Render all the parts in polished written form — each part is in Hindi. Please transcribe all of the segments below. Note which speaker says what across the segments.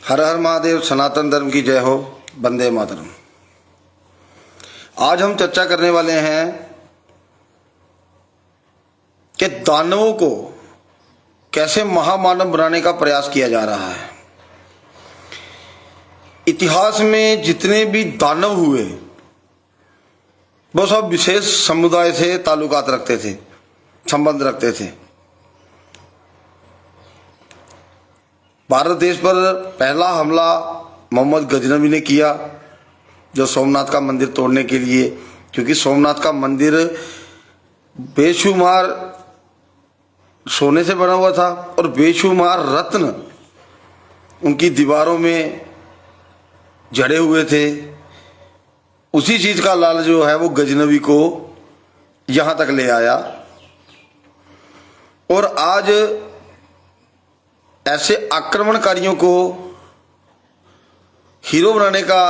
Speaker 1: हर हर महादेव, सनातन धर्म की जय हो, वंदे मातरम। आज हम चर्चा करने वाले हैं कि दानवों को कैसे महामानव बनाने का प्रयास किया जा रहा है। इतिहास में जितने भी दानव हुए वो सब विशेष समुदाय से ताल्लुकात रखते थे, संबंध रखते थे। भारत देश पर पहला हमला मोहम्मद गजनवी ने किया, जो सोमनाथ का मंदिर तोड़ने के लिए, क्योंकि सोमनाथ का मंदिर बेशुमार सोने से बना हुआ था और बेशुमार रत्न उनकी दीवारों में जड़े हुए थे। उसी चीज का लालच जो है वो गजनवी को यहां तक ले आया और आज ऐसे आक्रमणकारियों को हीरो बनाने का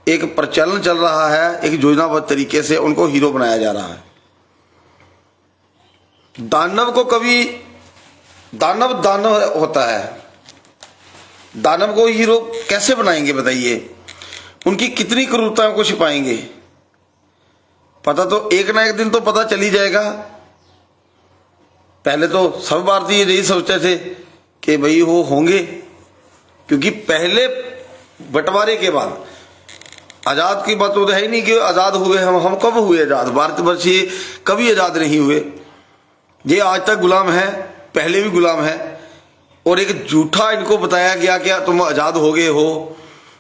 Speaker 1: एक प्रचलन चल रहा है। एक योजनाबद्ध तरीके से उनको हीरो बनाया जा रहा है। दानव को कभी दानव होता है, दानव को हीरो कैसे बनाएंगे बताइए? उनकी कितनी क्रूरताओं को छिपाएंगे? पता तो एक ना एक दिन तो पता चल ही जाएगा। पहले तो सब भारतीय यही सोचते थे कि भाई वो होंगे, क्योंकि पहले बंटवारे के बाद आजाद की बात तो है ही नहीं कि आजाद हुए हम कब हुए आजाद? भारतवर्षीय कभी आजाद नहीं हुए। ये आज तक गुलाम है, पहले भी गुलाम है। और एक झूठा इनको बताया गया कि तुम आजाद हो गए हो,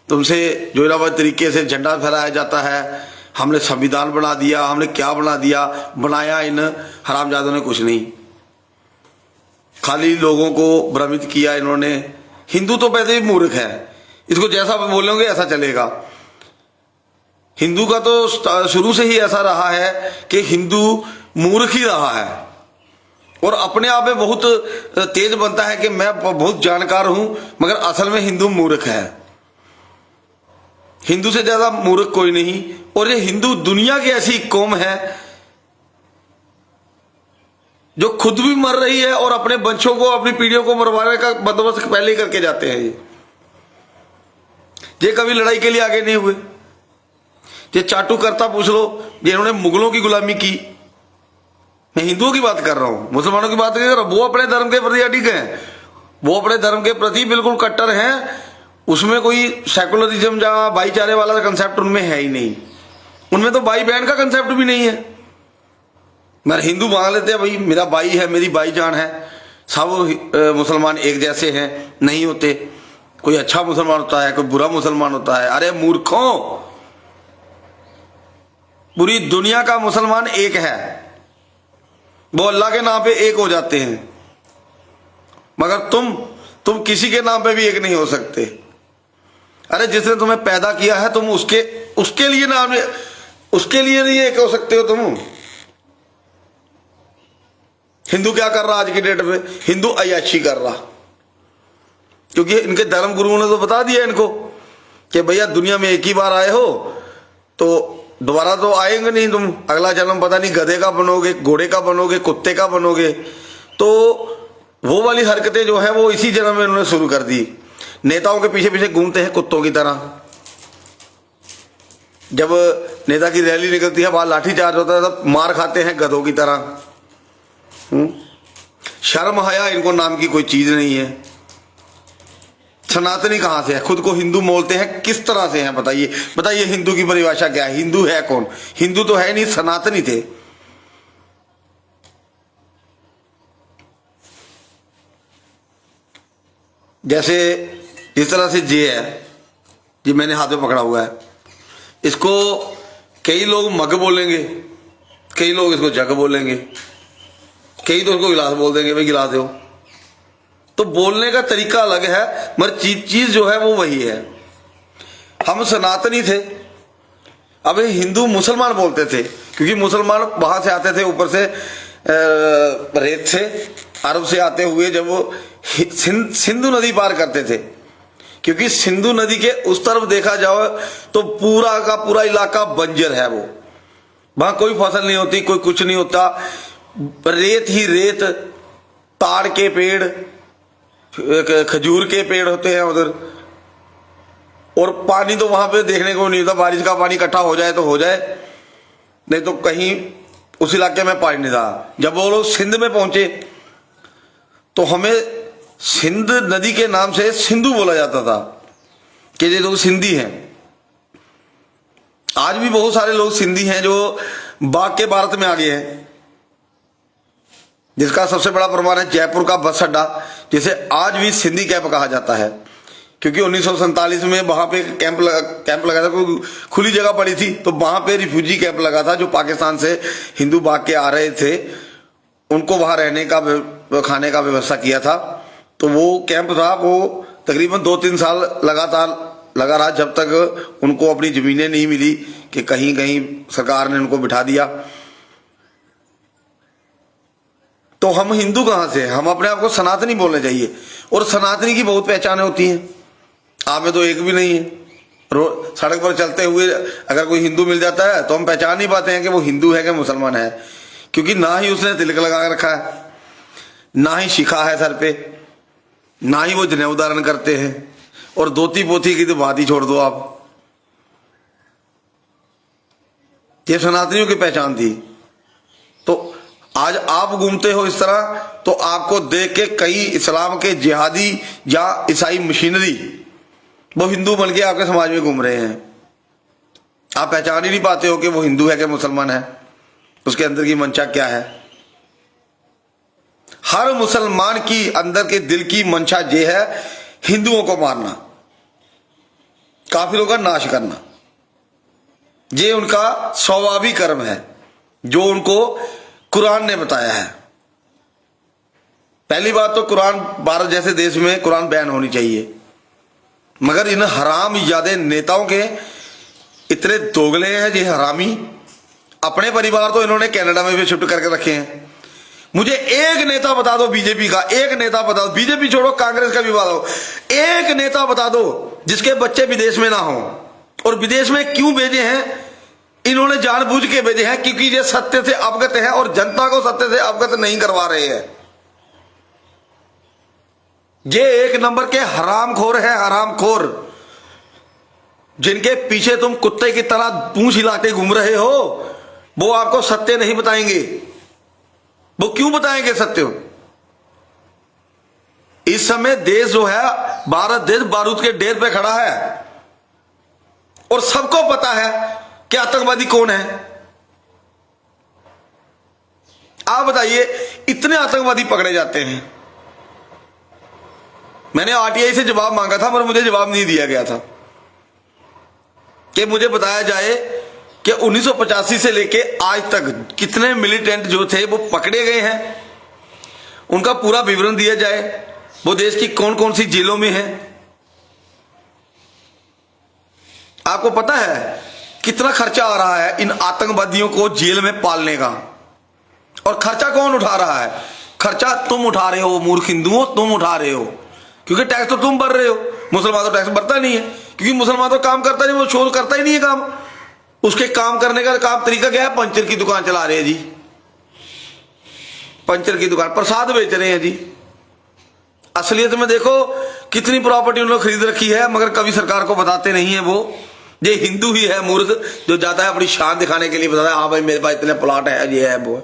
Speaker 1: तुमसे जोरावर तरीके से झंडा फहराया जाता है, हमने संविधान बना दिया, हमने क्या बना दिया। बनाया इन हरामजादों ने कुछ नहीं, खाली लोगों को भ्रमित किया इन्होंने। हिंदू तो वैसे ही मूर्ख है, इसको जैसा बोलेंगे ऐसा चलेगा। हिंदू का तो शुरू से ही ऐसा रहा है कि हिंदू मूर्ख ही रहा है और अपने आप में बहुत तेज बनता है कि मैं बहुत जानकार हूं, मगर असल में हिंदू मूर्ख है। हिंदू से ज्यादा मूर्ख कोई नहीं। और ये हिंदू दुनिया की ऐसी कौम है जो खुद भी मर रही है और अपने वंशों को, अपनी पीढ़ियों को मरवाने का बंदोबस्त पहले ही करके जाते हैं। ये कभी लड़ाई के लिए आगे नहीं हुए। ये चाटू करता पूछ लो, जिन्होंने मुगलों की गुलामी की। मैं हिंदुओं की बात कर रहा हूं, मुसलमानों की बात नहीं कर रहा। वो अपने धर्म के प्रति अडिग हैं, वो अपने धर्म के प्रति बिल्कुल कट्टर हैं। उसमें कोई सेकुलरिज्म या भाईचारे वाला कंसेप्ट उनमें है ही नहीं। उनमें तो भाई बहन का कंसेप्ट भी नहीं है। मगर हिंदू मान लेते हैं भाई मेरा भाई है, मेरी भाईजान है, सब मुसलमान एक जैसे हैं। नहीं होते। कोई अच्छा मुसलमान होता है, कोई बुरा मुसलमान होता है। अरे मूर्खों, पूरी दुनिया का मुसलमान एक है, वो अल्लाह के नाम पे एक हो जाते हैं। मगर तुम किसी के नाम पे भी एक नहीं हो सकते। अरे जिसने तुम्हें पैदा किया है, तुम उसके लिए नाम, उसके लिए नहीं एक हो सकते हो तुम। हिंदू क्या कर रहा आज की डेट में? हिंदू अय्याशी कर रहा, क्योंकि इनके धर्म गुरुओं ने तो बता दिया इनको कि भैया दुनिया में एक ही बार आए हो तो दोबारा तो आएंगे नहीं। तुम अगला जन्म पता नहीं गधे का बनोगे, घोड़े का बनोगे, कुत्ते का बनोगे। तो वो वाली हरकतें जो है वो इसी जन्म में उन्होंने शुरू कर दी। नेताओं के पीछे पीछे घूमते हैं कुत्तों की तरह। जब नेता की रैली निकलती है, वहां लाठीचार्ज होता है, तब मार खाते हैं गधों की तरह। शर्म हया इनको नाम की कोई चीज नहीं है। सनातनी कहां से है? खुद को हिंदू बोलते हैं, किस तरह से हैं बताइए? बताइए हिंदू की परिभाषा क्या है? हिंदू है कौन? हिंदू तो है नहीं, सनातनी थे। जैसे इस तरह से जे है, जी मैंने हाथ में पकड़ा हुआ है, इसको कई लोग मग बोलेंगे, कई लोग इसको जग बोलेंगे, कई तो इसको गिलास बोल देंगे, भाई गिलास दो। तो बोलने का तरीका अलग है, मगर चीज जो है वो वही है। हम सनातनी थे, अब हिंदू मुसलमान बोलते थे, क्योंकि मुसलमान वहां से आते थे, ऊपर से रेत से, अरब से आते हुए जब वो सिंधु नदी पार करते थे। क्योंकि सिंधु नदी के उस तरफ देखा जाओ तो पूरा का पूरा इलाका बंजर है। वो वहां कोई फसल नहीं होती, कोई कुछ नहीं होता, रेत ही रेत, ताड़ के पेड़, खजूर के पेड़ होते हैं उधर, और पानी तो वहां पे देखने को नहीं था, बारिश का पानी इकट्ठा हो जाए तो हो जाए, नहीं तो कहीं उस इलाके में पानी नहीं था। जब वो लोग सिंध में पहुंचे तो हमें सिंध नदी के नाम से सिंधु बोला जाता था कि ये लोग सिंधी हैं। आज भी बहुत सारे लोग सिंधी हैं जो बाग के भारत में आ गए हैं, जिसका सबसे बड़ा प्रमाण है जयपुर का बस अड्डा, जिसे आज भी सिंधी कैंप कहा जाता है, क्योंकि 1947 में वहां पे कैंप लगा था, कोई खुली जगह पड़ी थी तो वहां पे रिफ्यूजी कैंप लगा था। जो पाकिस्तान से हिंदू भाग के आ रहे थे उनको वहां रहने का, खाने का व्यवस्था किया था। तो वो कैंप था, वो तकरीबन 2-3 साल लगातार लगा रहा, जब तक उनको अपनी जमीनें नहीं मिली कि कहीं कहीं सरकार ने उनको बिठा दिया। तो हम हिंदू कहां से, हम अपने आप को सनातनी बोलना चाहिए। और सनातनी की बहुत पहचानें होती हैं, आप में तो एक भी नहीं है। सड़क पर चलते हुए अगर कोई हिंदू मिल जाता है तो हम पहचान नहीं पाते हैं कि वो हिंदू है कि मुसलमान है, क्योंकि ना ही उसने तिलक लगा रखा है, ना ही शिखा है सर पे, ना ही वो जनेऊ धारण करते हैं। और धोती पोथी की तो बात ही छोड़ दो आप। ये सनातनियों की पहचान थी। तो आज आप घूमते हो इस तरह तो आपको देख के कई इस्लाम के जिहादी या ईसाई मशीनरी वो हिंदू बन के आपके समाज में घूम रहे हैं। आप पहचान ही नहीं पाते हो कि वो हिंदू है कि मुसलमान है, उसके अंदर की मंशा क्या है। हर मुसलमान की अंदर के दिल की मंशा ये है हिंदुओं को मारना, काफिरों का नाश करना। ये उनका स्वाभाविक कर्म है जो उनको कुरान ने बताया है। पहली बात तो कुरान, भारत जैसे देश में कुरान बैन होनी चाहिए, मगर इन हराम यादे नेताओं के इतने दोगले हैं ये हरामी। अपने परिवार तो इन्होंने कनाडा में भी शिफ्ट करके रखे हैं। मुझे एक नेता बता दो बीजेपी का, एक नेता बता दो, बीजेपी छोड़ो कांग्रेस का भी बता दो, एक नेता बता दो जिसके बच्चे विदेश में ना हो। और विदेश में क्यों भेजे हैं? इन्होंने जानबूझ के भेजे हैं क्योंकि ये सत्य से अवगत है और जनता को सत्य से अवगत नहीं करवा रहे हैं। ये एक नंबर के हरामखोर है, हरामखोर, जिनके पीछे तुम कुत्ते की तरह पूंछ हिलाते घूम रहे हो। वो आपको सत्य नहीं बताएंगे। वो क्यों बताएंगे सत्य? इस समय देश जो है, भारत देश बारूद के ढेर पे खड़ा है और सबको पता है कि आतंकवादी कौन है। आप बताइए, इतने आतंकवादी पकड़े जाते हैं। मैंने आरटीआई से जवाब मांगा था पर मुझे जवाब नहीं दिया गया था कि मुझे बताया जाए कि 1985 से लेके आज तक कितने मिलिटेंट जो थे वो पकड़े गए हैं, उनका पूरा विवरण दिया जाए। वो देश की कौन कौन सी जेलों में है। आपको पता है कितना खर्चा आ रहा है इन आतंकवादियों को जेल में पालने का? और खर्चा कौन उठा रहा है? खर्चा तुम उठा रहे हो, मूर्ख हिंदुओं, तुम उठा रहे हो, क्योंकि टैक्स तो तुम भर रहे हो। मुसलमान तो टैक्स भरता नहीं है, क्योंकि मुसलमान तो काम करता नहीं, वो शोध करता ही नहीं है काम। उसके काम करने का काम तरीका क्या है? पंचर की दुकान चला रहे हैं जी, पंचर की दुकान, प्रसाद बेच रहे हैं जी। असलियत में देखो कितनी प्रॉपर्टी उन्होंने खरीद रखी है, मगर कभी सरकार को बताते नहीं है। वो ये हिंदू ही है मूर्ख जो जाता है अपनी शान दिखाने के लिए, बताता है हाँ भाई मेरे पास इतने प्लॉट है, ये है वो है।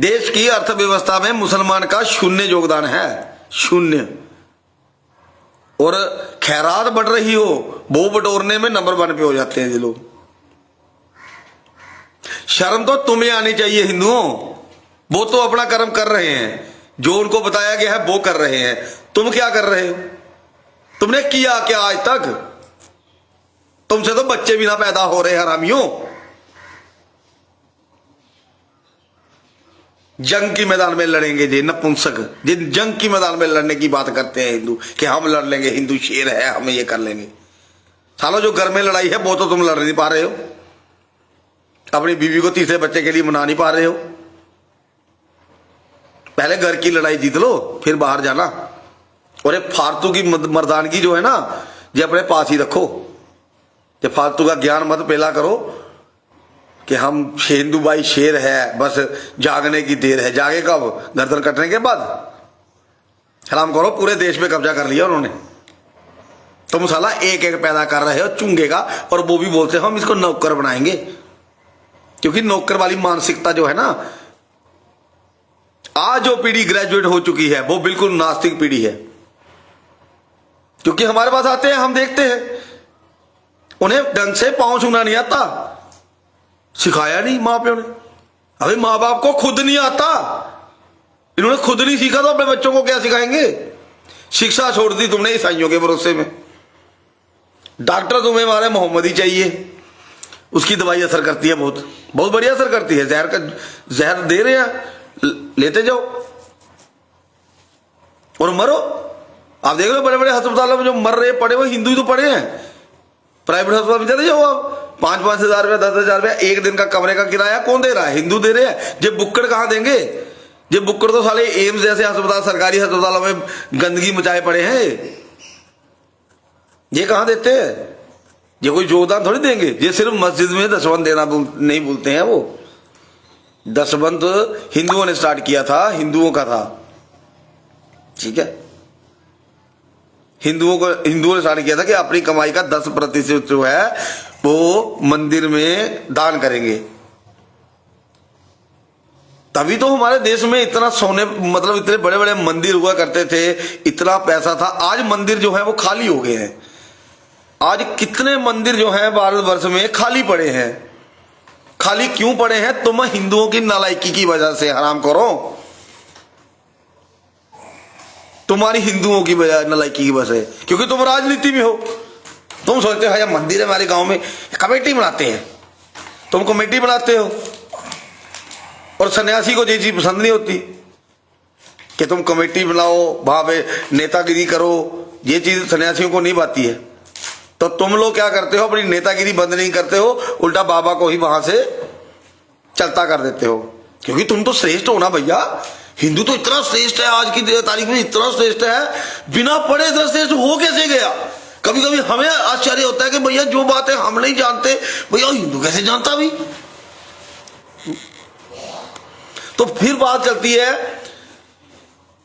Speaker 1: देश की अर्थव्यवस्था में मुसलमान का शून्य योगदान है, शून्य। और खैरात बढ़ रही हो, वो बटोरने में नंबर 1 पे हो जाते हैं ये लोग। शर्म तो तुम्हें आनी चाहिए हिंदुओं। वो तो अपना कर्म कर रहे हैं, जो उनको बताया गया है वो कर रहे हैं। तुम क्या कर रहे हो? तुमने किया क्या आज तक? तुमसे तो बच्चे भी ना पैदा हो रहे हरामियों। जंग की मैदान में लड़ेंगे जी नपुंसक, जिन जंग की मैदान में लड़ने की बात करते हैं हिंदू कि हम लड़ लेंगे, हिंदू शेर है, हम ये कर लेंगे। सालो जो घर में लड़ाई है वो तो तुम लड़ नहीं पा रहे हो। अपनी बीवी को तीसरे बच्चे के लिए मना नहीं पा रहे हो। पहले घर की लड़ाई जीत लो, फिर बाहर जाना। और ये फालतू की मर्दानगी जो है ना, ये अपने पास ही रखो। ये फालतू का ज्ञान मत पेला करो कि हम हिंदू भाई शेर है, बस जागने की देर है। जागे कब? गर्दन कटने के बाद। हराम करो, पूरे देश पे कब्जा कर लिया उन्होंने। तुम साला एक एक पैदा कर रहे हो चुंगे का, और वो भी बोलते हो हम इसको नौकर बनाएंगे। क्योंकि नौकर वाली मानसिकता जो है ना, आज जो पीढ़ी ग्रेजुएट हो चुकी है वो बिल्कुल नास्तिक पीढ़ी है। क्योंकि हमारे पास आते हैं, हम देखते हैं, उन्हें ढंग से पांव छूना नहीं आता, सिखाया नहीं माँ प्यो ने। अभी माँ बाप को खुद नहीं आता, इन्होंने खुद नहीं सीखा तो अपने बच्चों को क्या सिखाएंगे। शिक्षा छोड़ दी तुमने ईसाइयों के भरोसे में। डॉक्टर तुम्हें हमारे मोहम्मदी चाहिए, उसकी दवाई असर करती है, बहुत बहुत बढ़िया असर करती है। जहर दे रहे हैं, लेते जाओ और मरो। आप देख रहे हो बड़े बड़े अस्पतालों में जो मर रहे पड़े वो हिंदू ही तो पड़े हैं। प्राइवेट अस्पताल में चले जाओ आप, 5-5 हजार रुपया 10,000 रुपया एक दिन का कमरे का किराया कौन दे रहा है? हिंदू दे रहे हैं। जे बुक्कड़ कहां देंगे? जे बुक्कड़ तो साले एम्स जैसे अस्पताल, सरकारी अस्पतालों में गंदगी मचाए पड़े हैं, ये कहां देते हैं? ये कोई योगदान थोड़ी देंगे। ये सिर्फ मस्जिद में दसवंत देना नहीं भूलते हैं। वो दसवंत हिंदुओं ने स्टार्ट किया था, हिंदुओं का था, ठीक है। हिंदुओं ने स्टार्ट किया था कि अपनी कमाई का 10% जो है वो मंदिर में दान करेंगे। तभी तो हमारे देश में इतना सोने, मतलब इतने बड़े बड़े मंदिर हुआ करते थे, इतना पैसा था। आज मंदिर जो है वो खाली हो गए हैं। आज कितने मंदिर जो हैं भारतवर्ष में खाली पड़े हैं। खाली क्यों पड़े हैं? तुम हिंदुओं की नालायकी की वजह से, हराम करो, तुम्हारी हिंदुओं की वजह, नालायकी की वजह से। क्योंकि तुम राजनीति में हो, तुम सोचते हो यार मंदिर है हमारे गांव में, कमेटी बनाते हैं। तुम कमेटी बनाते हो और सन्यासी को ये चीज पसंद नहीं होती कि तुम कमेटी बनाओ, वहां पे नेतागिरी करो। ये चीज सन्यासियों को नहीं भाती है। तो तुम लोग क्या करते हो? अपनी नेतागिरी बंद नहीं करते हो, उल्टा बाबा को ही वहां से चलता कर देते हो। क्योंकि तुम तो श्रेष्ठ हो ना भैया। हिंदू तो इतना श्रेष्ठ है, आज की तारीख में इतना श्रेष्ठ है, बिना पढ़े इतना श्रेष्ठ हो कैसे गया? कभी कभी हमें आश्चर्य होता है कि भैया जो बात है हम नहीं जानते, भैया हिंदू कैसे जानता भी? तो फिर बात चलती है,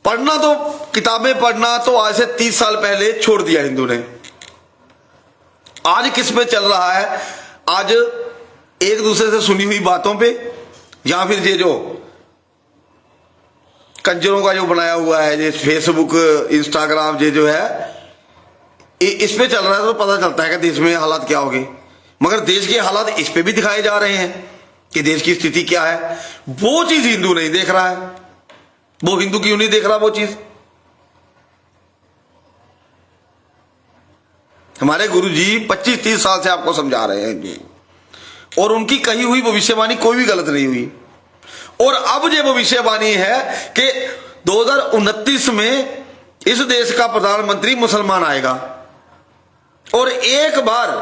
Speaker 1: पढ़ना तो, किताबें पढ़ना तो आज से 30 साल पहले छोड़ दिया हिंदू ने। आज किस पे चल रहा है? आज एक दूसरे से सुनी हुई बातों पे, या फिर ये जो कंजरों का जो बनाया हुआ है, ये फेसबुक, इंस्टाग्राम, ये जो है इस पे चल रहा है। तो पता चलता है कि देश में हालात क्या होंगे। मगर देश के हालात इस पे भी दिखाए जा रहे हैं कि देश की स्थिति क्या है। वो चीज हिंदू नहीं देख रहा है। वो हिंदू क्यों नहीं देख रहा वो चीज? हमारे गुरुजी 25-30 साल से आपको समझा रहे हैं हिंदू, और उनकी कही हुई भविष्यवाणी कोई भी गलत नहीं हुई। और अब ये भविष्यवाणी है कि 2029 में इस देश का प्रधानमंत्री मुसलमान आएगा, और एक बार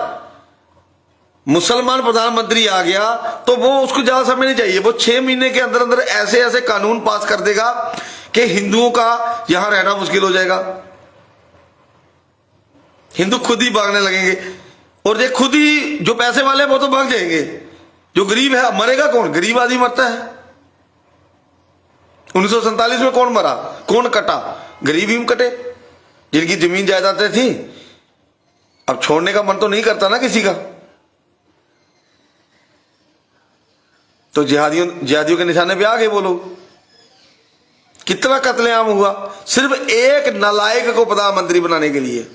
Speaker 1: मुसलमान प्रधानमंत्री आ गया तो वो, उसको ज्यादा समय नहीं चाहिए, वो 6 महीने के अंदर अंदर ऐसे ऐसे कानून पास कर देगा कि हिंदुओं का यहां रहना मुश्किल हो जाएगा। हिंदू खुद ही भागने लगेंगे, और ये खुद ही, जो पैसे वाले हैं वो तो भाग जाएंगे, जो गरीब है मरेगा कौन? गरीब आदमी मरता है। 1947 में कौन मरा, कौन कटा? गरीब ही कटे, जिनकी जमीन जायदादें थी। अब छोड़ने का मन तो नहीं करता ना किसी का। तो जिहादियों के निशाने पे आ गए वो लोग। कितना कत्लेआम हुआ सिर्फ एक नालायक को प्रधानमंत्री बनाने के लिए।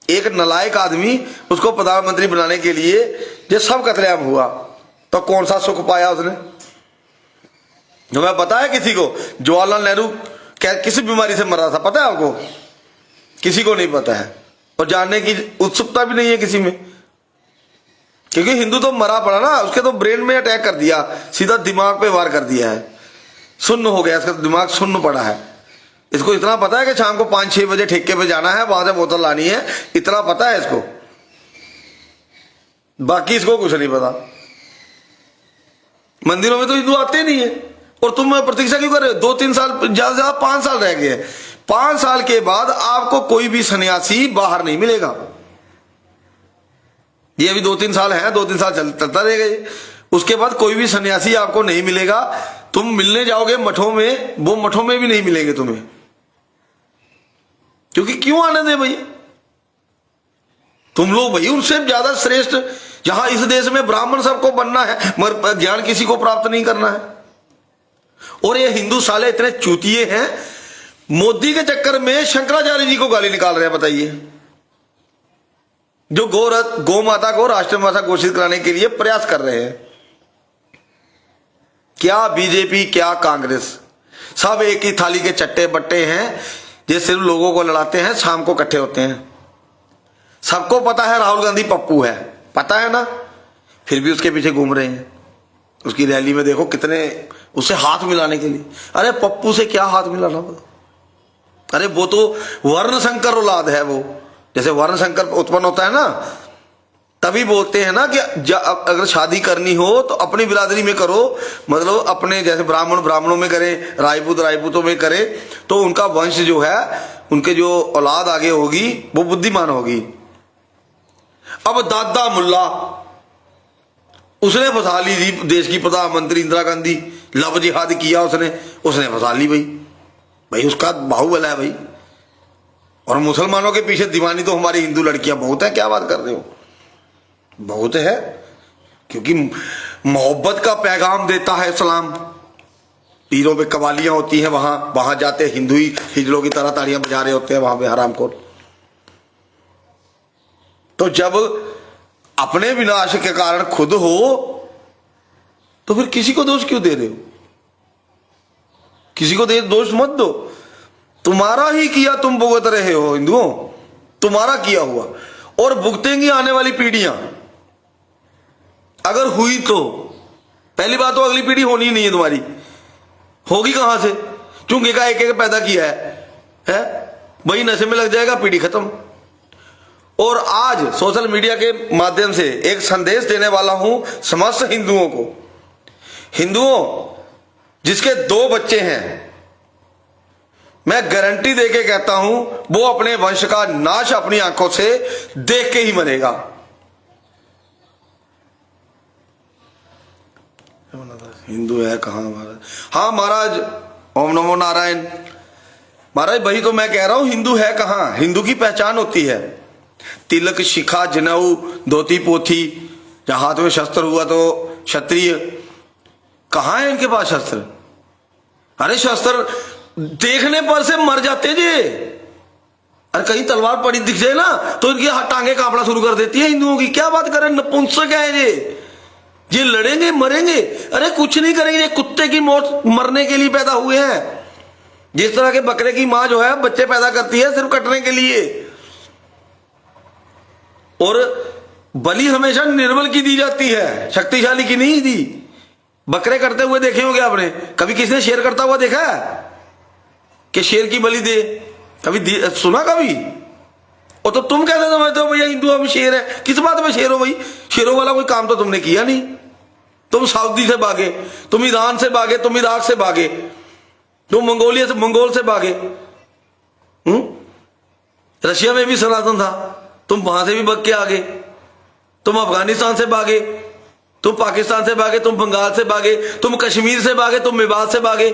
Speaker 1: एक नालायक आदमी, उसको प्रधानमंत्री बनाने के लिए ये सब कत्लेआम हुआ। तो कौन सा सुख पाया उसने? तुम्हें पता है किसी को जवाहरलाल नेहरू किस बीमारी से मर रहा था? पता है आपको? किसी को नहीं पता है, और जानने की उत्सुकता भी नहीं है किसी में। क्योंकि हिंदू तो मरा पड़ा ना, उसके तो ब्रेन में अटैक कर दिया, सीधा दिमाग पे वार कर दिया है, सुन्न हो गया, इसका दिमाग सुन्न पड़ा है। इसको इतना पता है कि शाम को 5-6 बजे ठेके पे जाना है, वहां से बोतल लानी है, इतना पता है इसको। बाकी इसको कुछ नहीं पता। मंदिरों में तो हिंदू आते नहीं है, और तुम प्रतीक्षा क्यों कर रहे हो? 2-3 साल, ज्यादा से ज्यादा 5 साल रह गए। 5 साल के बाद आपको कोई भी सन्यासी बाहर नहीं मिलेगा। ये अभी 2-3 साल है, 2-3 साल चलता रहेगा। उसके बाद कोई भी सन्यासी आपको नहीं मिलेगा। तुम मिलने जाओगे मठों में, वो मठों में भी नहीं मिलेंगे तुम्हें। क्योंकि क्यों आने दें भैया? तुम लोग भाई उनसे ज्यादा श्रेष्ठ, जहां इस देश में ब्राह्मण सबको बनना है मगर ज्ञान किसी को प्राप्त नहीं करना है। और ये हिंदू साले इतने चूतिए हैं, मोदी के चक्कर में शंकराचार्य जी को गाली निकाल रहे हैं। बताइए, जो गौ माता को राष्ट्रीय माता घोषित कराने के लिए प्रयास कर रहे हैं। क्या बीजेपी क्या कांग्रेस, सब एक ही थाली के चट्टे बट्टे हैं, ये सिर्फ लोगों को लड़ाते हैं, शाम को इकट्ठे होते हैं। सबको पता है राहुल गांधी पप्पू है, पता है ना, फिर भी उसके पीछे घूम रहे हैं। उसकी रैली में देखो कितने उसे हाथ मिलाने के लिए। अरे पप्पू से क्या हाथ मिलाना, अरे वो तो वर्ण संकर औलाद है। वो जैसे वर्ण संकर उत्पन्न होता है ना, तभी बोलते हैं ना कि अगर शादी करनी हो तो अपनी बिरादरी में करो, मतलब अपने जैसे ब्राह्मण ब्राह्मणों में करें, राजपूत राजपूतों में करें, तो उनका वंश जो है, उनके जो औलाद आगे होगी वो बुद्धिमान होगी। अब दादा मुल्ला उसने फंसा ली थी देश की प्रधानमंत्री इंदिरा गांधी, लव जिहाद किया उसने फंसा ली भाई उसका बाहुबल है भाई। और मुसलमानों के पीछे दीवानी तो हमारी हिंदू लड़कियां बहुत है। क्या बात कर रहे हो, बहुत है, क्योंकि मोहब्बत का पैगाम देता है इस्लाम। पीरों पे कवालियां होती हैं, वहां जाते हिंदू ही हिजड़ों की तरह तालियां बजा रहे होते हैं वहां पे हरामखोर। तो जब अपने विनाश के कारण खुद हो तो फिर किसी को दोष क्यों दे रहे हो? किसी को दोष मत दो, तुम्हारा ही किया तुम भुगत रहे हो हिंदुओं, तुम्हारा किया हुआ, और भुगतेंगी आने वाली पीढ़ियां। अगर हुई तो पहली बात तो अगली पीढ़ी होनी ही नहीं है तुम्हारी, होगी कहां से, चूंकि का एक पैदा किया है वही नशे में लग जाएगा, पीढ़ी खत्म। और आज सोशल मीडिया के माध्यम से एक संदेश देने वाला हूं समस्त हिंदुओं को। हिंदुओं जिसके 2 बच्चे हैं, मैं गारंटी देके कहता हूं वो अपने वंश का नाश अपनी आंखों से देख के ही मरेगा। हिंदू है कहां महाराज? हाँ महाराज, ओम नमो नारायण। महाराज वही तो मैं कह रहा हूं, हिंदू है कहां? हिंदू की पहचान होती है तिलक, शिखा, जनेऊ, धोती, पोथी, जहां हाथ में शस्त्र हुआ तो क्षत्रिय। कहां है इनके पास शस्त्र? अरे शस्त्र देखने पर से मर जाते जी। अरे कहीं तलवार पड़ी दिख जाए ना तो इनकी टांगे कांपना शुरू कर देती है हिंदुओं की। क्या बात करें, नपुंसक है ये लड़ेंगे मरेंगे। अरे कुछ नहीं करेंगे, ये कुत्ते की मौत मरने के लिए पैदा हुए हैं। जिस तरह के बकरे की मां जो है बच्चे पैदा करती है सिर्फ कटने के लिए, और बलि हमेशा निर्बल की दी जाती है, शक्तिशाली की नहीं दी। बकरे करते हुए देखे होंगे आपने, कभी किसी ने शेर करता हुआ देखा है कि शेर की बलि दे? कभी सुना कभी? और तो तुम कैसे समझते हो भैया हिंदू हम शेर है? किस बात में शेर हो भाई? शेरों वाला कोई काम तो तुमने किया नहीं। तुम सऊदी से भागे, तुम ईरान से भागे, तुम इराक से भागे, तुम मंगोल से भागे। रशिया में भी सनातन था, तुम वहां से भी भाग के आ गए। तुम अफगानिस्तान से भागे, तुम पाकिस्तान से भागे, तुम बंगाल से भागे, तुम कश्मीर से भागे, तुम मेवात से भागे।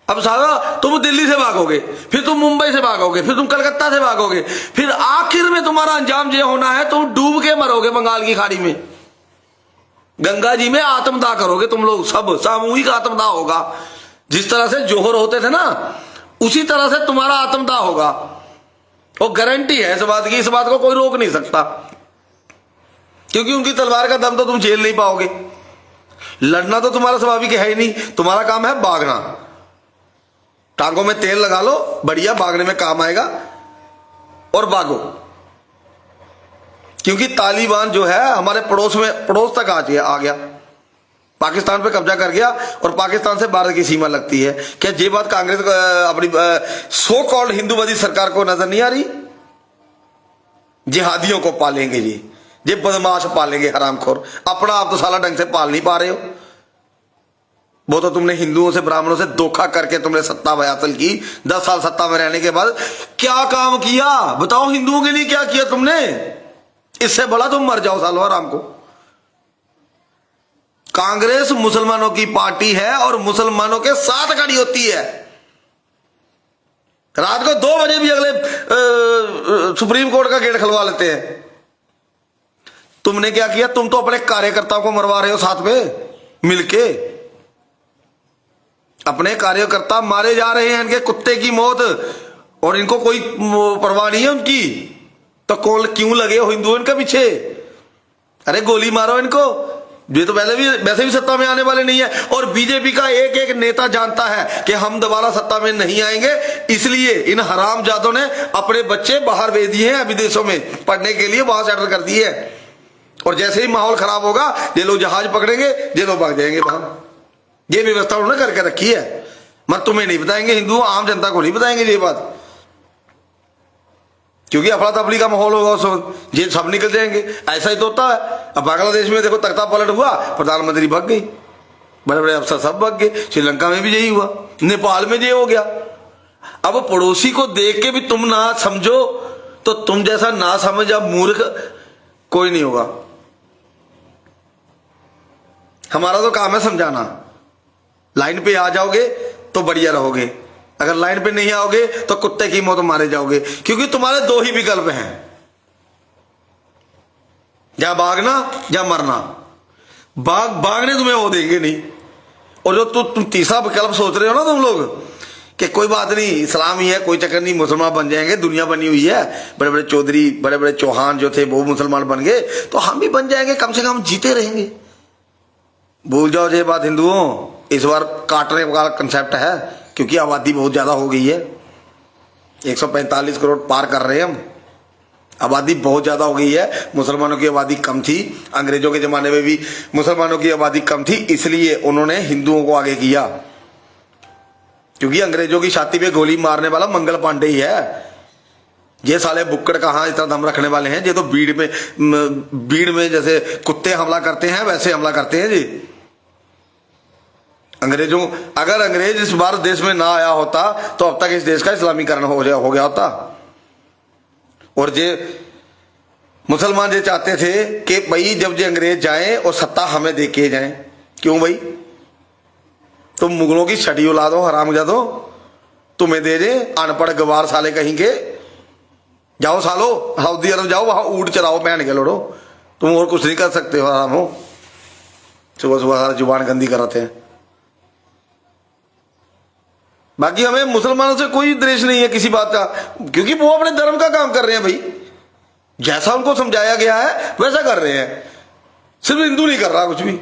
Speaker 1: अब सारा तुम दिल्ली से भागोगे, फिर तुम मुंबई से भागोगे, फिर तुम कलकत्ता से भागोगे, फिर आखिर में तुम्हारा अंजाम ये होना है तुम डूब के मरोगे बंगाल की खाड़ी में। गंगा जी में आत्मदाह करोगे तुम लोग, सब सामूहिक आत्मदाह होगा। जिस तरह से जोहर होते थे ना, उसी तरह से तुम्हारा आत्मदाह होगा। और गारंटी है इस बात की, इस बात को कोई रोक नहीं सकता, क्योंकि उनकी तलवार का दम तो तुम झेल नहीं पाओगे। लड़ना तो तुम्हारा स्वाभाविक है ही नहीं, तुम्हारा काम है भागना। टांगों में तेल लगा लो, बढ़िया भागने में काम आएगा, और भागो। क्योंकि तालिबान जो है हमारे पड़ोस तक आ गया, पाकिस्तान पे कब्जा कर गया, और पाकिस्तान से भारत की सीमा लगती है। क्या ये बात कांग्रेस अपनी सो कॉल्ड हिंदूवादी सरकार को नजर नहीं आ रही? जिहादियों को पालेंगे ये बदमाश पालेंगे हरामखोर। अपना आप तो साला ढंग से पाल नहीं पा रहे हो। वो तो तुमने हिंदुओं से ब्राह्मणों से धोखा करके तुमने सत्ता हासिल की। 10 साल सत्ता में रहने के बाद क्या काम किया बताओ? हिंदुओं के लिए क्या किया तुमने? इससे बड़ा तुम मर जाओ सालो आराम को। कांग्रेस मुसलमानों की पार्टी है और मुसलमानों के साथ खड़ी होती है। रात को 2 बजे भी अगले सुप्रीम कोर्ट का गेट खुलवा लेते हैं। तुमने क्या किया? तुम तो अपने कार्यकर्ताओं को मरवा रहे हो साथ में मिलके। अपने कार्यकर्ता मारे जा रहे हैं, इनके कुत्ते की मौत, और इनको कोई परवाह नहीं है उनकी। तो कौन क्यों लगे हो हिंदू इनके पीछे? अरे गोली मारो इनको, ये तो पहले भी वैसे भी सत्ता में आने वाले नहीं है। और बीजेपी का एक एक नेता जानता है कि हम दोबारा सत्ता में नहीं आएंगे, इसलिए इन हरामजादों ने अपने बच्चे बाहर भेज दिए हैं विदेशों में पढ़ने के लिए, वहां सेटल कर दिए हैं। और जैसे ही माहौल खराब होगा ये लोग जहाज पकड़ेंगे, ये लोग भाग जाएंगे बाहर। ये व्यवस्था उन्होंने करके रखी है। मगर तुम्हें नहीं बताएंगे, हिंदू आम जनता को नहीं बताएंगे ये बात, क्योंकि अफरा तफरी का माहौल होगा उस वक्त, ये सब निकल जाएंगे। ऐसा ही तो होता है। अब बांग्लादेश में देखो तख्ता पलट हुआ, प्रधानमंत्री भाग गई, बड़े बड़े अफसर सब भाग गए। श्रीलंका में भी यही हुआ, नेपाल में ये हो गया। अब पड़ोसी को देख के भी तुम ना समझो, तो तुम जैसा ना समझ या मूर्ख कोई नहीं होगा। हमारा तो काम है समझाना। लाइन पे आ जाओगे तो बढ़िया रहोगे, अगर लाइन पे नहीं आओगे तो कुत्ते की मौत मारे जाओगे, क्योंकि तुम्हारे दो ही विकल्प हैं, या भागना या मरना। भागने तुम्हें वो देंगे नहीं। और जो तुम तीसरा विकल्प सोच रहे हो ना तुम लोग, कि कोई बात नहीं, इस्लाम ही है, कोई चक्कर नहीं, मुसलमान बन जाएंगे, दुनिया बनी हुई है, बड़े बड़े चौधरी बड़े बड़े चौहान जो थे वो मुसलमान बन गए, तो हम भी बन जाएंगे, कम से कम जीते रहेंगे। भूल जाओ ये बात हिंदुओं, इस बार काटने का कंसेप्ट है, क्योंकि आबादी बहुत ज्यादा हो गई है। 145 करोड़ पार कर रहे हैं हम, आबादी बहुत ज्यादा हो गई है। मुसलमानों की आबादी कम थी, अंग्रेजों के जमाने में भी मुसलमानों की आबादी कम थी, इसलिए उन्होंने हिंदुओं को आगे किया। क्योंकि अंग्रेजों की छाती पे गोली मारने वाला मंगल पांडे ही है। ये साले बुक्कड़ कहाँ इतना दम रखने वाले हैं? ये तो भीड़ में जैसे कुत्ते हमला करते हैं वैसे हमला करते हैं जी। अगर अंग्रेज इस बार देश में ना आया होता तो अब तक इस देश का इस्लामीकरण हो गया होता। और ये मुसलमान ये चाहते थे कि भाई जब ये अंग्रेज जाएं और सत्ता हमें दे के जाएं। क्यों भाई? तुम मुगलों की छठी औलाद हो, हरामजादो, तुम्हें दे दे अनपढ़ गवार साले कहीं के। जाओ सालो सऊदी अरब जाओ, वहां ऊंट चराओ, पहन के लड़ो, तुम और कुछ नहीं कर सकते हो। आराम हो, सुबह सुबह सारा जुबान गंदी कराते हैं। बाकी हमें मुसलमानों से कोई द्वेष नहीं है किसी बात का, क्योंकि वो अपने धर्म का काम कर रहे हैं भाई, जैसा उनको समझाया गया है वैसा कर रहे हैं। सिर्फ हिंदू नहीं कर रहा कुछ भी।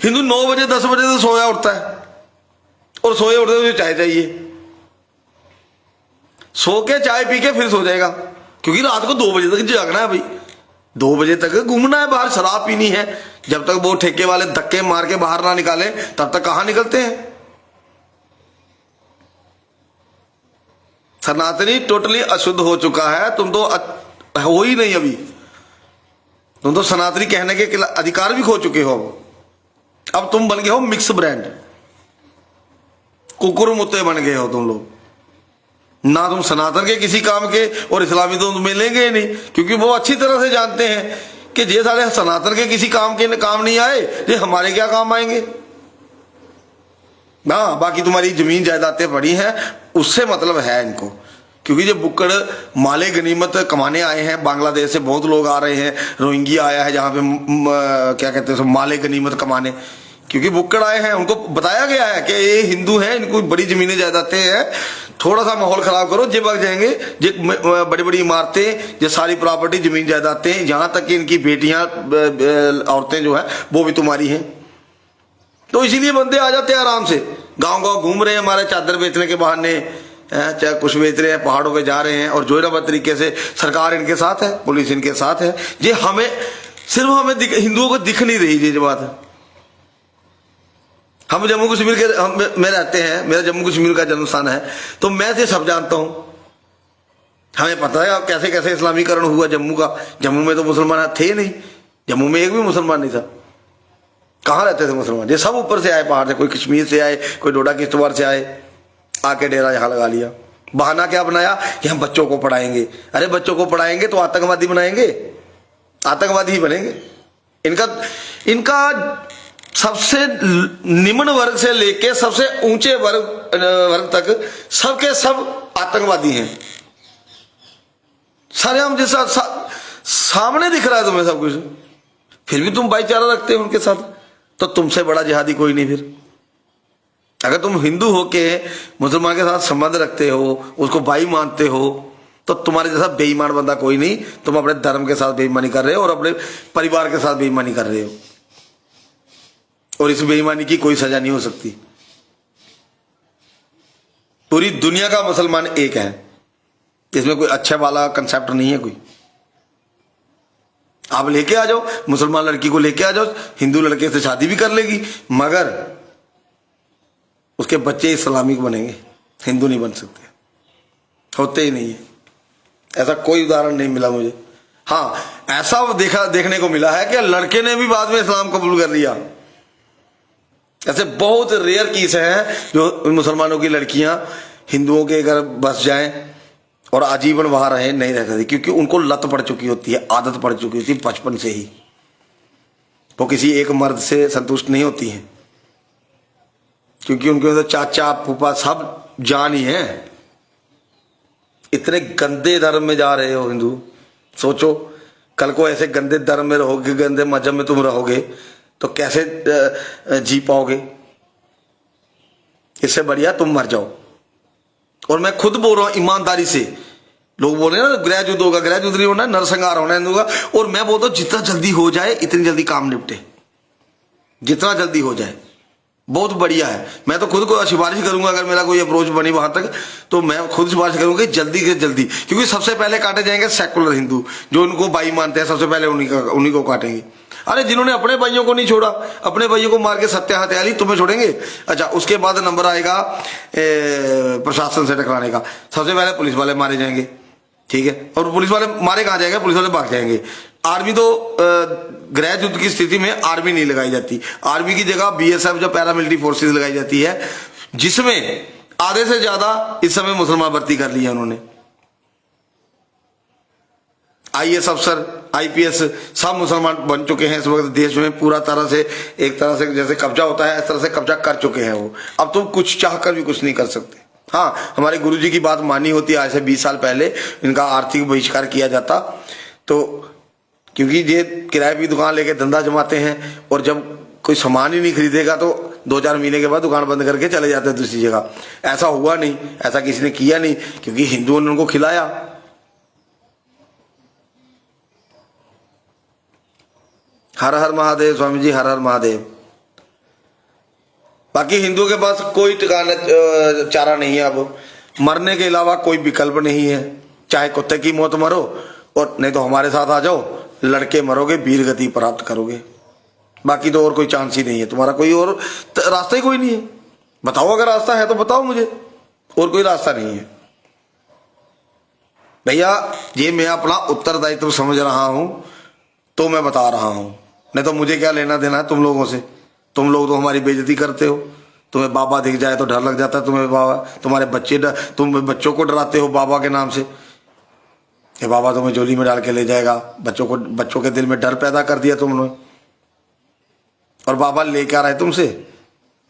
Speaker 1: हिंदू 9 बजे 10 बजे से सोया उठता है, और सोए उठते हुए चाय चाहिए, सो के चाय पी के फिर सो जाएगा, क्योंकि रात को 2 बजे तक जागना है भाई, 2 बजे तक घूमना है बाहर, शराब पीनी है। जब तक वो ठेके वाले धक्के मार के बाहर ना निकाले तब तक कहां निकलते हैं। सनातनी टोटली अशुद्ध हो चुका है, तुम तो हो ही नहीं अभी, तुम तो सनातनी कहने के अधिकार भी खो चुके हो। अब तुम बन गए हो मिक्स ब्रांड, कुकुर मुत्ते बन गए हो तुम लोग। ना तुम सनातन के किसी काम के और इस्लामी तो मिलेंगे ही नहीं, क्योंकि वो अच्छी तरह से जानते हैं कि ये साले सनातन के किसी काम के काम नहीं आए, ये हमारे क्या काम आएंगे। हाँ, बाकी तुम्हारी जमीन जायदादें पड़ी हैं उससे मतलब है इनको, क्योंकि जो बुक्कड़ माले गनीमत कमाने आए हैं, बांग्लादेश से बहुत लोग आ रहे हैं, रोहिंग्या आया है जहाँ पे क्या कहते हैं माले गनीमत कमाने, क्योंकि बुक्कड़ आए हैं, उनको बताया गया है कि ये हिंदू हैं, इनको बड़ी जमीनें जायदादें हैं, थोड़ा सा माहौल खराब करो जे भाग जाएंगे। जे बड़ी बड़ी इमारतें, ये सारी प्रॉपर्टी जमीन जायदादें, यहाँ तक कि इनकी बेटियां औरतें जो है वो भी तुम्हारी हैं। तो इसीलिए बंदे आ जाते हैं आराम से, गांव गांव घूम रहे हैं, हमारे चादर बेचने के बहाने, चाहे कुछ बेच रहे हैं, पहाड़ों पे जा रहे हैं, और जोरावर तरीके से सरकार इनके साथ है, पुलिस इनके साथ है। ये हमें सिर्फ हिंदुओं को दिख नहीं रही ये बात है। हम जम्मू कश्मीर के में रहते हैं, मेरा जम्मू कश्मीर का जन्म स्थान है, तो मैं ये सब जानता हूं, हमें पता है कैसे कैसे इस्लामीकरण हुआ जम्मू का। जम्मू में तो मुसलमान थे नहीं, जम्मू में एक भी मुसलमान नहीं था। कहाँ रहते थे मुसलमान? ये सब ऊपर से आए पहाड़ से, कोई कश्मीर से आए, कोई डोडा किश्तवाड़ से आए, आके डेरा यहाँ लगा लिया। बहाना क्या बनाया कि हम बच्चों को पढ़ाएंगे। अरे बच्चों को पढ़ाएंगे तो आतंकवादी बनाएंगे, आतंकवादी ही बनेंगे। इनका सबसे निम्न वर्ग से लेके सबसे ऊंचे वर्ग तक सबके सब आतंकवादी हैं। सारे हम जैसा सामने दिख रहा है तुम्हें सब कुछ, फिर भी तुम भाईचारा रखते हो उनके साथ, तो तुमसे बड़ा जिहादी कोई नहीं। फिर अगर तुम हिंदू हो के मुसलमान के साथ संबंध रखते हो, उसको भाई मानते हो, तो तुम्हारे जैसा बेईमान बंदा कोई नहीं। तुम अपने धर्म के साथ बेईमानी कर रहे हो और अपने परिवार के साथ बेईमानी कर रहे हो, और इस बेईमानी की कोई सजा नहीं हो सकती। पूरी दुनिया का मुसलमान एक है, इसमें कोई अच्छा वाला कंसेप्ट नहीं है कोई। आप लेके आ जाओ, मुसलमान लड़की को लेके आ जाओ, हिंदू लड़के से शादी भी कर लेगी, मगर उसके बच्चे इस्लामिक बनेंगे, हिंदू नहीं बन सकते, होते ही नहीं है। ऐसा कोई उदाहरण नहीं मिला मुझे। हाँ, ऐसा देखने को मिला है कि लड़के ने भी बाद में इस्लाम कबूल कर लिया। ऐसे बहुत रेयर केस हैं जो मुसलमानों की लड़कियां हिंदुओं के घर बस जाएं और आजीवन वहां रहे, नहीं रह सकती, क्योंकि उनको लत पड़ चुकी होती है, आदत पड़ चुकी होती है बचपन से ही। वो किसी एक मर्द से संतुष्ट नहीं होती हैं, क्योंकि उनके अंदर चाचा फूफा सब जान ही है। इतने गंदे धर्म में जा रहे हो हिंदू, सोचो कल को ऐसे गंदे धर्म में रहोगे, गंदे मजहब में तुम रहोगे तो कैसे जी पाओगे। इससे बढ़िया तुम मर जाओ। और मैं खुद बोल रहा हूं ईमानदारी से, लोग बोल रहे हैं ना गृह युद्ध होगा, गृह युद्ध नहीं होना, नरसंहार होना हिंदू का। और मैं बोलता हूं जितना जल्दी हो जाए इतनी जल्दी काम निपटे, जितना जल्दी हो जाए बहुत बढ़िया है। मैं तो खुद को सिफारिश करूंगा, अगर मेरा कोई अप्रोच बनी वहां तक तो मैं खुद सिफारिश करूंगा जल्दी से जल्दी, क्योंकि सबसे पहले काटे जाएंगे सेकुलर हिंदू, जो उनको भाई मानते हैं, सबसे पहले उन्हीं को काटेंगे। अरे जिन्होंने अपने भाइयों को नहीं छोड़ा, अपने भाइयों को मार के सत्या हत्याली, तुम्हें छोड़ेंगे? अच्छा, उसके बाद नंबर आएगा प्रशासन से टकराने का। सबसे पहले पुलिस वाले मारे जाएंगे, ठीक है, और पुलिस वाले मारे कहाँ जाएंगे, पुलिस वाले भाग जाएंगे। आर्मी तो गृह युद्ध की स्थिति में आर्मी नहीं लगाई जाती, आर्मी की जगह बीएसएफ जो पैरामिलिट्री फोर्सेस लगाई जाती है, जिसमें आधे से ज्यादा इस समय मुसलमान भर्ती कर लिया उन्होंने। आईएएस अफसर, आईपीएस सब मुसलमान बन चुके हैं इस वक्त देश में, पूरा तरह से एक तरह से जैसे कब्जा होता है इस तरह से कब्जा कर चुके हैं वो। अब तो कुछ चाहकर भी कुछ नहीं कर सकते। हाँ, हमारे गुरुजी की बात मानी होती, आज से 20 साल पहले इनका आर्थिक बहिष्कार किया जाता, तो क्योंकि ये किराए की दुकान लेके धंधा जमाते हैं, और जब कोई सामान ही नहीं खरीदेगा तो 2-4 महीने के बाद दुकान बंद करके चले जाते हैं दूसरी जगह। ऐसा हुआ नहीं, ऐसा किसी ने किया नहीं, क्योंकि हिंदुओं ने उनको खिलाया। हर हर महादेव स्वामी जी, हर हर महादेव। बाकी हिंदुओं के पास कोई ठिकाना चारा नहीं है, अब मरने के अलावा कोई विकल्प नहीं है। चाहे कुत्ते की मौत मरो, और नहीं तो हमारे साथ आ जाओ, लड़के मरोगे, वीर गति प्राप्त करोगे। बाकी तो और कोई चांस ही नहीं है तुम्हारा, कोई और रास्ता ही कोई नहीं है। बताओ अगर रास्ता है तो बताओ मुझे, और कोई रास्ता नहीं है भैया। ये मैं अपना उत्तरदायित्व समझ रहा हूं तो मैं बता रहा हूं, नहीं तो मुझे क्या लेना देना है तुम लोगों से। तुम लोग तो हमारी बेइज्जती करते हो, तुम्हें बाबा दिख जाए तो डर लग जाता है तुम्हें बाबा, तुम्हारे बच्चे तुम बच्चों को डराते हो बाबा के नाम से कि बाबा तुम्हें झोली में डाल के ले जाएगा। बच्चों के दिल में डर पैदा कर दिया तुमने, और बाबा ले क्या रहा है तुमसे,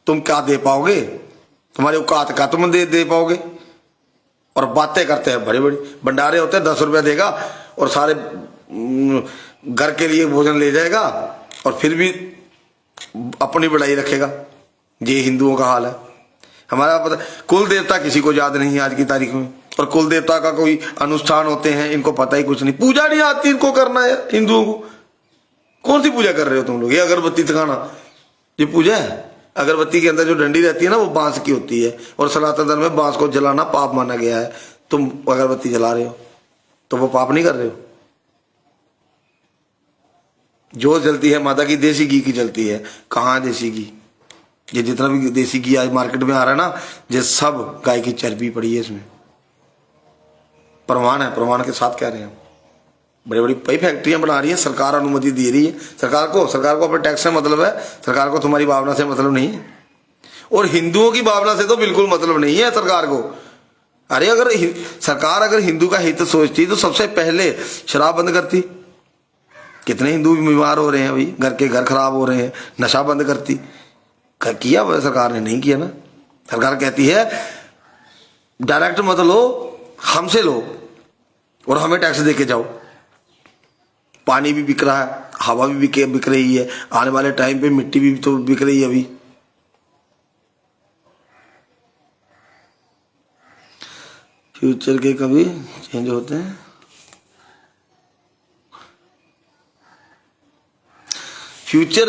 Speaker 1: तुम क्या दे पाओगे, तुम्हारी औकात का तुम दे पाओगे। और बातें करते हैं बड़ी बड़ी, भंडारे होते हैं 10 रुपया देगा और सारे घर के लिए भोजन ले जाएगा, और फिर भी अपनी बड़ाई रखेगा। ये हिंदुओं का हाल है। हमारा पता, कुल देवता किसी को याद नहीं है आज की तारीख में, और कुल देवता का कोई अनुष्ठान होते हैं इनको पता ही कुछ नहीं। पूजा नहीं आती इनको करना है हिंदुओं को। कौन सी पूजा कर रहे हो तुम लोग? ये अगरबत्ती दिखाना, ये पूजा है? अगरबत्ती के अंदर जो डंडी रहती है ना, वो बांस की होती है, और सनातन धर्म में बांस को जलाना पाप माना गया है। तुम अगरबत्ती जला रहे हो तो वो पाप नहीं कर रहे हो? जो जलती है माता की देसी घी की जलती है। कहाँ देसी घी? ये जितना भी देसी घी आज मार्केट में आ रहा है ना, ये सब गाय की चर्बी पड़ी है इसमें। प्रमाण है, प्रमाण के साथ कह रहे हैं। बड़ी बड़ी कई फैक्ट्रियां बना रही है, सरकार अनुमति दे रही है। सरकार को अपने टैक्स से मतलब है, सरकार को तुम्हारी भावना से मतलब नहीं है। और हिंदुओं की भावना से तो बिल्कुल मतलब नहीं है सरकार को। अरे अगर सरकार अगर हिंदू का हित सोचती तो सबसे पहले शराब बंद करती। कितने हिंदू बीमार हो रहे हैं भाई, घर खराब हो रहे हैं, नशा बंद करती। किया सरकार ने? नहीं किया ना। सरकार कहती है डायरेक्ट मत लो, हमसे लो और हमें टैक्स दे के जाओ। पानी भी बिक रहा है, हवा भी बिक रही है, आने वाले टाइम पे मिट्टी भी तो बिक रही है। अभी फ्यूचर के कभी चेंज होते हैं। फ्यूचर,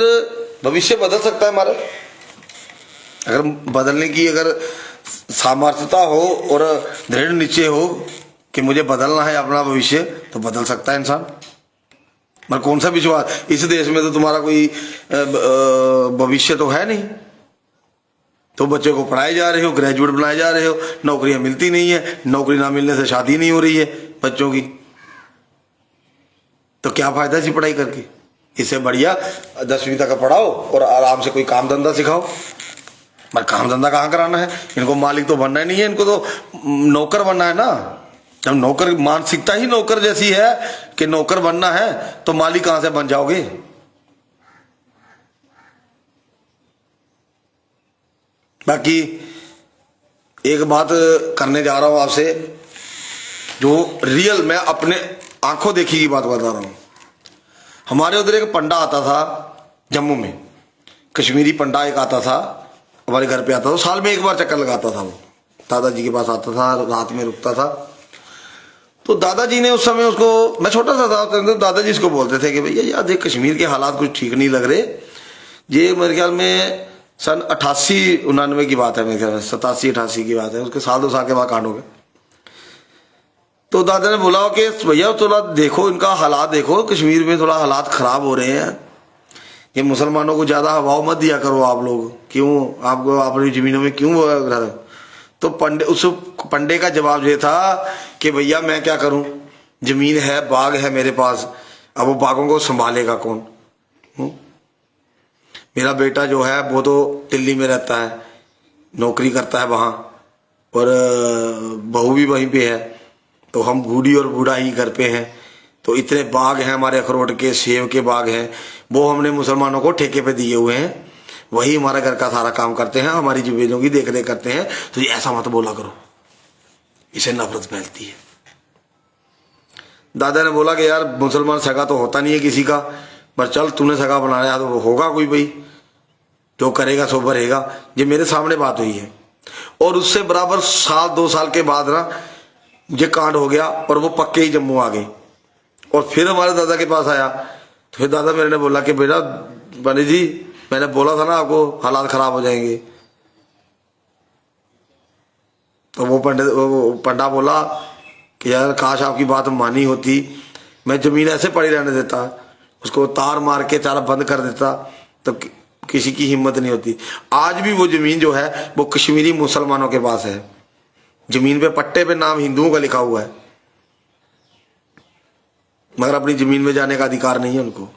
Speaker 1: भविष्य बदल सकता है हमारा, अगर बदलने की अगर सामर्थ्यता हो और दृढ़ निश्चय हो कि मुझे बदलना है अपना भविष्य, तो बदल सकता है इंसान। मगर कौन सा विश्वास, इस देश में तो तुम्हारा कोई भविष्य तो है नहीं। तो बच्चों को पढ़ाए जा रहे हो, ग्रेजुएट बनाए जा रहे हो, नौकरियां मिलती नहीं है, नौकरी ना मिलने से शादी नहीं हो रही है बच्चों की, तो क्या फायदा इसी पढ़ाई करके। इससे बढ़िया 10वीं तक पढ़ाओ और आराम से कोई काम धंधा सिखाओ। मगर काम धंधा कहाँ कराना है, इनको मालिक तो बनना ही नहीं है, इनको तो नौकर बनना है ना। जब नौकर, मानसिकता ही नौकर जैसी है कि नौकर बनना है, तो मालिक कहां से बन जाओगे। बाकी एक बात करने जा रहा हूं आपसे, जो रियल मैं अपने आंखों देखी की बात बता रहा हूं। हमारे उधर एक पंडा आता था जम्मू में, कश्मीरी पंडा एक आता था, हमारे घर पे आता था, साल में एक बार चक्कर लगाता था। वो दादाजी के पास आता था, रात में रुकता था। तो दादाजी ने उस समय उसको, मैं छोटा सा था तो दादाजी इसको बोलते थे कि भैया यार देख, कश्मीर के हालात कुछ ठीक नहीं लग रहे। ये मेरे ख्याल में सन 88-89 की बात है, मेरे ख्याल में 87-88 की बात है, उसके साल 2 साल के बाद कांड हो गए। तो दादा ने बोला कि भैया थोड़ा देखो, इनका हालात देखो, कश्मीर में थोड़ा हालात खराब हो रहे हैं, ये मुसलमानों को ज्यादा हवाओं मत दिया करो आप लोग, क्यों आपको अपनी जमीनों में क्यों। तो उस पंडे का जवाब ये था कि भैया मैं क्या करूं, जमीन है, बाग है मेरे पास, अब वो बागों को संभालेगा कौन। मेरा बेटा जो है वो तो दिल्ली में रहता है, नौकरी करता है वहां, और बहू भी वहीं पे है, तो हम बूढ़ी और बूढ़ा ही घर पे हैं। तो इतने बाग हैं हमारे, अखरोट के, सेब के बाग हैं, वो हमने मुसलमानों को ठेके पे दिए हुए हैं, वही हमारा घर का सारा काम करते हैं, हमारी जमीनों की देख रेख करते हैं। तो ये ऐसा मत बोला करो, इसे नफरत फैलती है। दादा ने बोला कि यार मुसलमान सगा तो होता नहीं है किसी का, पर चल तूने सगा बनाया तो होगा कोई, भाई जो करेगा सो भरेगा। ये मेरे सामने बात हुई है। और उससे बराबर 1-2 साल के बाद ना ये कांड हो गया, और वो पक्के ही जम्मू आ गए। और फिर हमारे दादा के पास आया, तो फिर दादा मेरे ने बोला कि बेटा बनी जी, मैंने बोला था ना आपको हालात खराब हो जाएंगे। तो वो पंडा बोला कि यार काश आपकी बात मानी होती, मैं जमीन ऐसे पड़ी रहने देता, उसको तार मार के चारा बंद कर देता, तो किसी की हिम्मत नहीं होती। आज भी वो जमीन जो है वो कश्मीरी मुसलमानों के पास है, जमीन पे पट्टे पे नाम हिंदुओं का लिखा हुआ है, मगर अपनी जमीन में जाने का अधिकार नहीं है उनको।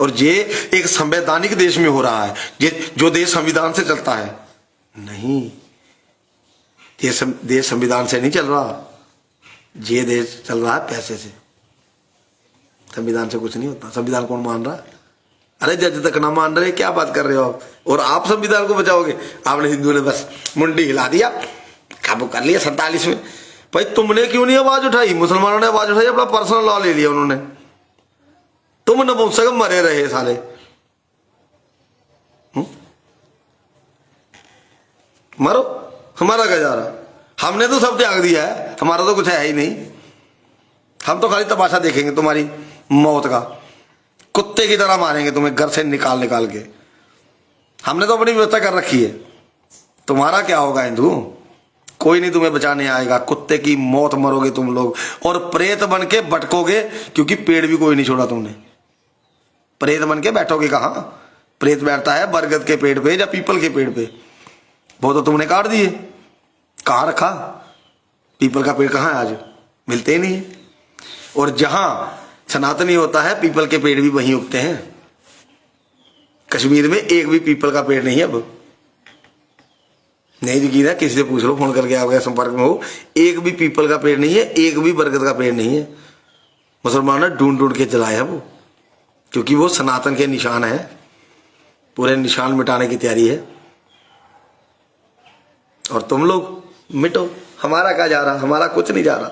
Speaker 1: और ये एक संवैधानिक देश में हो रहा है, ये जो देश संविधान से चलता है नहीं, ये देश संविधान से नहीं चल रहा, ये देश चल रहा है पैसे से। संविधान से कुछ नहीं होता। संविधान कौन मान रहा है? अरे जज तक ना मान रहे, क्या बात कर रहे हो आप, और आप संविधान को बचाओगे। आपने हिंदुओं ने बस मुंडी हिला दिया, काबू कर लिया 47 में। भाई तुमने क्यों नहीं आवाज उठाई? मुसलमानों ने आवाज उठाई, अपना पर्सनल लॉ ले लिया उन्होंने। तुम नपुंसक मरे रहे साले। मरो, हमारा क्या जा रहा, हमने तो सब त्याग दिया है, हमारा तो कुछ है ही नहीं। हम तो खाली तमाशा देखेंगे तुम्हारी मौत का, कुत्ते की तरह मारेंगे तुम्हें घर से निकाल निकाल के। हमने तो अपनी व्यवस्था कर रखी है, तुम्हारा क्या होगा हिंदू? कोई नहीं तुम्हें बचाने आएगा, कुत्ते की मौत मरोगे तुम लोग, और प्रेत बन के भटकोगे, क्योंकि पेड़ भी कोई नहीं छोड़ा तुमने। प्रेत बन के बैठोगे कहाँ? प्रेत बैठता है बरगद के पेड़ पे या पीपल के पेड़ पे, वो तो तुमने काट दिए। कहाँ रखा? पीपल का पेड़ कहाँ है आज? मिलते ही नहीं है। और जहां सनातनी होता है, पीपल के पेड़ भी वहीं उगते हैं। कश्मीर में एक भी पीपल का पेड़ नहीं है। अब नहीं यकीन है, किसी से पूछ लो, फोन करके आप गए संपर्क में हो, एक भी पीपल का पेड़ नहीं है, एक भी बरगद का पेड़ नहीं है। मुसलमानों ने ढूंढ ढूंढ के जलाया वो, क्योंकि वो सनातन के निशान है, पूरे निशान मिटाने की तैयारी है। और तुम लोग मिटो, हमारा क्या जा रहा? हमारा कुछ नहीं जा रहा।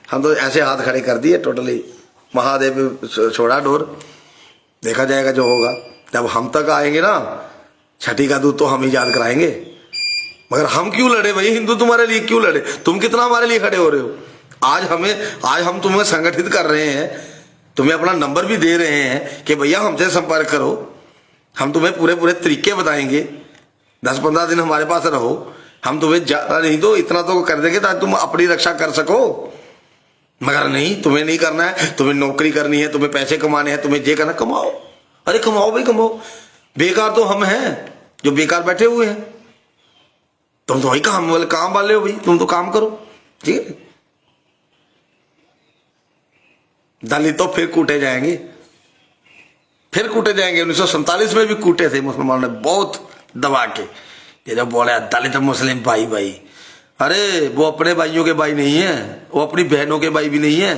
Speaker 1: हम तो ऐसे हाथ खड़े कर दिए टोटली, महादेव छोड़ा डोर, देखा जाएगा जो होगा। जब हम तक आएंगे ना, छठी का दूध तो हम ही याद कराएंगे। मगर हम क्यों लड़े भाई, हिंदू तुम्हारे लिए क्यों लड़े? तुम कितना हमारे लिए खड़े हो रहे हो। आज हम तुम्हें संगठित कर रहे हैं, तुम्हें अपना नंबर भी दे रहे हैं कि भैया हमसे संपर्क करो, हम तुम्हें पूरे तरीके बताएंगे, 10-15 दिन हमारे पास रहो, हम तुम्हें ज्यादा नहीं तो इतना तो कर देंगे ताकि तुम अपनी रक्षा कर सको। मगर नहीं, तुम्हें नहीं करना है, तुम्हें नौकरी करनी है, तुम्हें पैसे कमाने हैं, तुम्हें ये करना, कमाओ। अरे कमाओ भाई कमाओ, बेकार तो हम हैं जो बेकार बैठे हुए हैं। तुम तो वही काम वाले हो भाई, तुम तो काम करो, ठीक है। दलित तो फिर कूटे जाएंगे, 1947 में भी कूटे थे मुसलमानों ने बहुत दबा के। ये जो बोले दलित मुस्लिम भाई भाई, अरे वो अपने भाइयों के भाई नहीं है, वो अपनी बहनों के भाई भी नहीं है।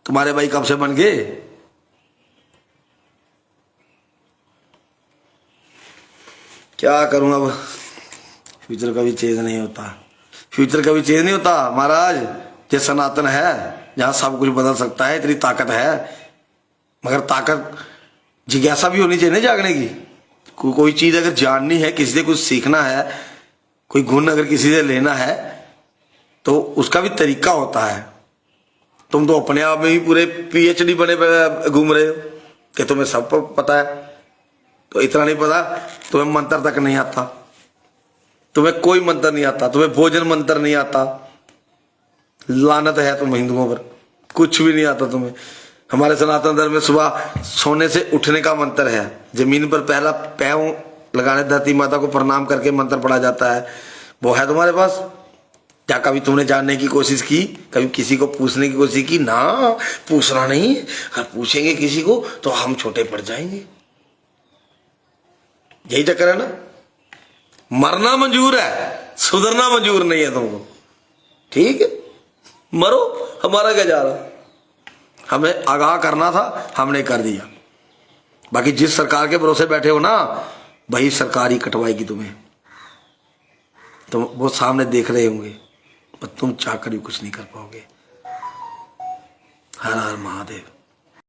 Speaker 1: तुम्हारे भाई कब से बन गए? क्या करूं अब, फ्यूचर कभी चेंज नहीं होता, फ्यूचर कभी चेंज नहीं होता महाराज। ये सनातन है जहां सब कुछ बदल सकता है, इतनी ताकत है। मगर ताकत, जिज्ञासा भी होनी चाहिए ना जागने की। कोई चीज अगर जाननी है, किसी से कुछ सीखना है, कोई गुण अगर किसी से लेना है तो उसका भी तरीका होता है। तुम तो अपने आप में ही पूरे PhD बने घूम रहे हो कि तुम्हें सब पता है। तो इतना नहीं पता, तुम्हें मंत्र तक नहीं आता, तुम्हें कोई मंत्र नहीं आता, तुम्हें भोजन मंत्र नहीं आता। लानत है तुम हिंदुओं पर, कुछ भी नहीं आता तुम्हें। हमारे सनातन धर्म में सुबह सोने से उठने का मंत्र है, जमीन पर पहला पैर लगाने धरती माता को प्रणाम करके मंत्र पढ़ा जाता है। वो है तुम्हारे पास? क्या कभी तुमने जानने की कोशिश की? कभी किसी को पूछने की कोशिश की? ना, पूछना नहीं। अगर पूछेंगे किसी को तो हम छोटे पड़ जाएंगे। यही चक्कर है ना। मरना मंजूर है, सुधरना मंजूर नहीं है तुमको, ठीक है। मरो, हमारा क्या जा रहा। हमें आगाह करना था, हमने कर दिया। बाकी जिस सरकार के भरोसे बैठे हो ना, वही सरकार ही कटवाएगी तुम्हें। तुम वो सामने देख रहे होंगे, पर तुम चाहकर भी कुछ नहीं कर पाओगे। हर हर महादेव।